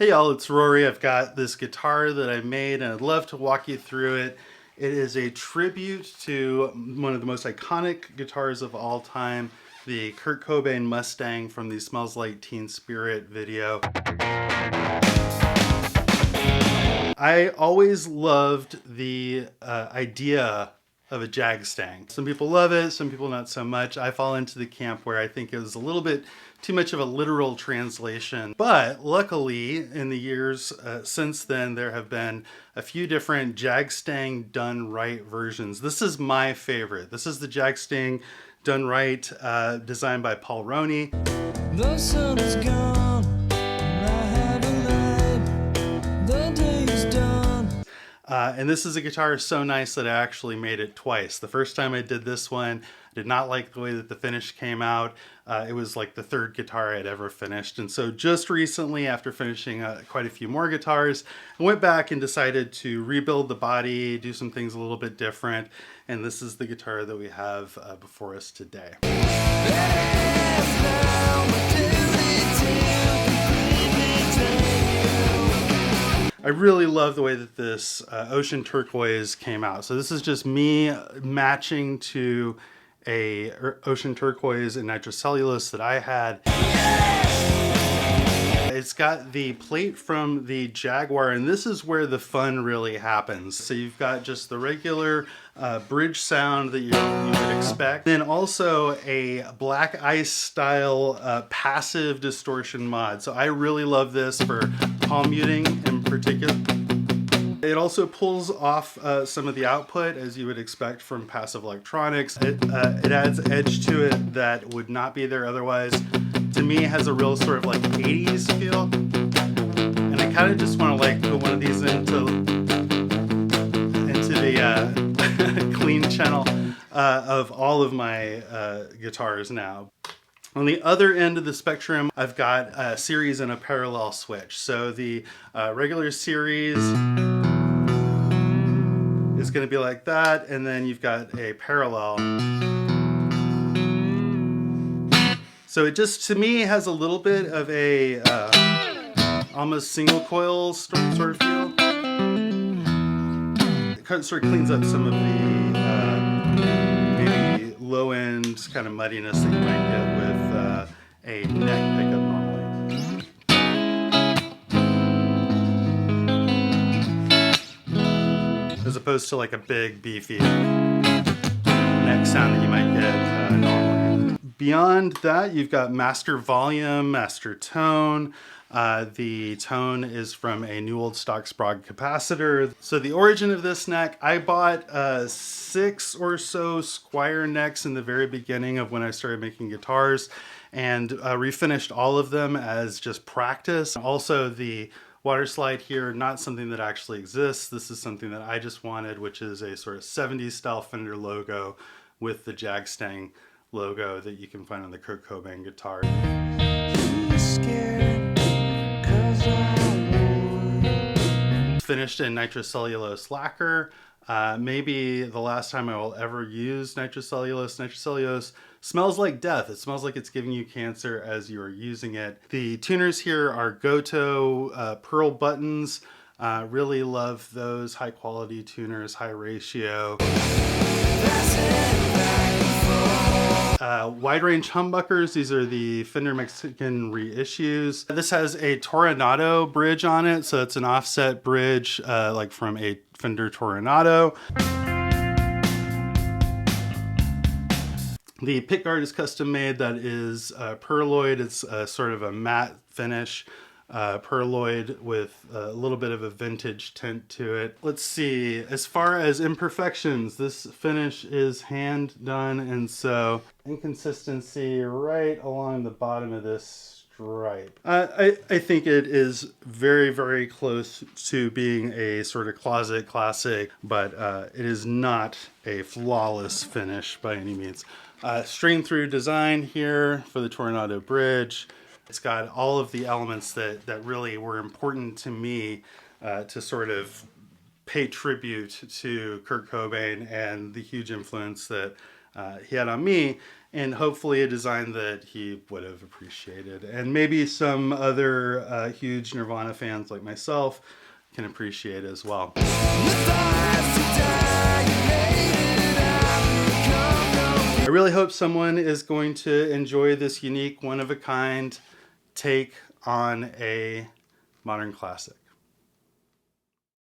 Hey y'all, it's Rory. I've got this guitar that I made and I'd love to walk you through it. It is a tribute to one of the most iconic guitars of all time, the Kurt Cobain Mustang from the Smells Like Teen Spirit video. I always loved the idea of a Jagstang. Some people love it, some people not so much. I fall into the camp where I think it was a little bit too much of a literal translation. But luckily, in the years since then, there have been a few different Jagstang Done Right versions. This is my favorite. This is the Jagstang Done Right, designed by Paul Rhoney. The sun is gone, and I have a light. The day is done. And this is a guitar so nice that I actually made it twice. The first time I did this one, I did not like the way that the finish came out. It was like the third guitar I'd ever finished. And so just recently, after finishing quite a few more guitars, I went back and decided to rebuild the body, do some things a little bit different. And this is the guitar that we have before us today. I really love the way that this Ocean Turquoise came out. So this is just me matching to a Ocean Turquoise and Nitrocellulose that I had. It's got the plate from the Jaguar, and this is where the fun really happens. So you've got just the regular bridge sound that you would expect. Then also a black ice style passive distortion mod. So I really love this for palm muting in particular. It also pulls off some of the output, as you would expect from passive electronics. It adds edge to it that would not be there otherwise. To me, it has a real sort of like 80s feel. And I kind of just want to like put one of these into the clean channel of all of my guitars now. On the other end of the spectrum, I've got a series and a parallel switch. So the regular series is going to be like that, and then you've got a parallel. So it just, to me, has a little bit of a almost single coil sort of feel. It sort of cleans up some of the maybe low end kind of muddiness that you might get with a neck pickup normally, as opposed to like a big beefy neck sound that you might get normally. Beyond that, you've got master volume, master tone. The tone is from a new old stock Sprague capacitor. So the origin of this neck, I bought 6 or so Squier necks in the very beginning of when I started making guitars, and refinished all of them as just practice. Also, the water slide here, not something that actually exists. This is something that I just wanted, which is a sort of 70s style Fender logo with the Jagstang logo that you can find on the Kurt Cobain guitar. Finished in nitrocellulose lacquer. Maybe the last time I will ever use nitrocellulose. Nitrocellulose smells like death. It smells like it's giving you cancer as you are using it. The tuners here are Gotoh pearl buttons. Really love those high quality tuners, high ratio. Wide range humbuckers. These are the Fender Mexican reissues. This has a Toronado bridge on it, so it's an offset bridge like from a Fender Toronado. The pickguard is custom made. That is perloid. It's sort of a matte finish. Perloid with a little bit of a vintage tint to it. Let's see, as far as imperfections, this finish is hand done, and so inconsistency right along the bottom of this stripe. I think it is very, very close to being a sort of closet classic, but it is not a flawless finish by any means. String through design here for the Toronado bridge. It's got all of the elements that really were important to me to sort of pay tribute to Kurt Cobain and the huge influence that he had on me. and hopefully a design that he would have appreciated. And maybe some other huge Nirvana fans like myself can appreciate as well. I really hope someone is going to enjoy this unique, one-of-a-kind take on a modern classic.